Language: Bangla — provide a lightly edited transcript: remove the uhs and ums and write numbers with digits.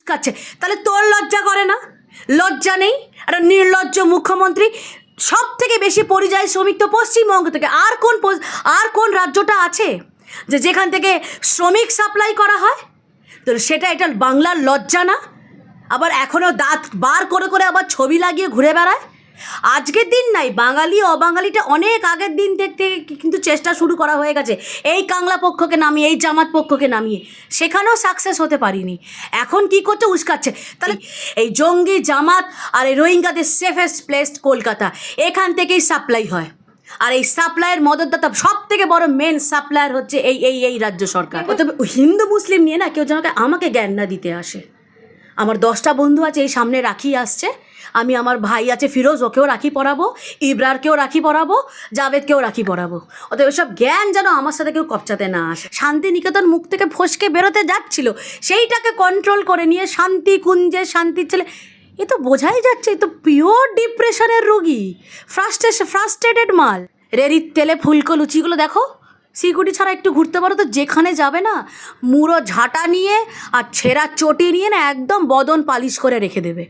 উস্কাচ্ছে, তাহলে তোর লজ্জা করে না? লজ্জা নেই? একটা নির্লজ্জ মুখ্যমন্ত্রী। সব থেকে বেশি পরিযায়ী শ্রমিক তো পশ্চিমবঙ্গ থেকে। আর কোন রাজ্যটা আছে যে যেখান থেকে শ্রমিক সাপ্লাই করা হয়? তো এটা বাংলার লজ্জা না? আবার এখনও দাঁত বার করে করে আবার ছবি লাগিয়ে ঘুরে বেড়ায়। আজকের দিন নাই, বাঙালি অবাঙালিটা অনেক আগের দিন থেকে কিন্তু চেষ্টা শুরু করা হয়ে গেছে এই কাংলা পক্ষকে নামিয়ে, এই জামাত পক্ষকে নামিয়ে। সেখানেও সাকসেস হতে পারিনি। এখন কি করছে? উস্কাচ্ছে। তাহলে এই জঙ্গি জামাত আর এই রোহিঙ্গাদের সেফেস্ট প্লেস কলকাতা, এখান থেকেই সাপ্লাই হয়। আর এই সাপ্লাইয়ের মদতদাতা সব থেকে বড় মেন সাপ্লায়ার হচ্ছে এই রাজ্য সরকার। তবে হিন্দু মুসলিম নিয়ে না কেউ যেন আমাকে জ্ঞান না দিতে আসে। আমার 10টা বন্ধু আছে, এই সামনে রাখি আসছে, আমি আমার ভাই আছে ফিরোজ, ওকেও রাখি পরাবো, ইবরারকেও রাখি পরাবো, জাভেদকেও রাখি পরাবো। অতএব এসব জ্ঞান যেন আমার সাথে কেউ কপচাতে না আসে। শান্তিনিকেতন মুখ থেকে ফসকে বেরোতে যাচ্ছিল, সেইটাকে কন্ট্রোল করে নিয়ে শান্তি কুঞ্জে শান্তির ছেলে, এ তো বোঝাই যাচ্ছে এ তো পিওর ডিপ্রেশনের রোগী, ফ্রাস্ট্রেটেড মাল। রেড়ির তেলে ফুলকো লুচিগুলো দেখো, সিকিউরিটি ছাড়া একটু ঘুরতে পারো তো যেখানে যাবে না, মুড়ো ঝাঁটা নিয়ে আর ছেঁড়া চটি নিয়ে না একদম বদন পালিশ করে রেখে দেবে।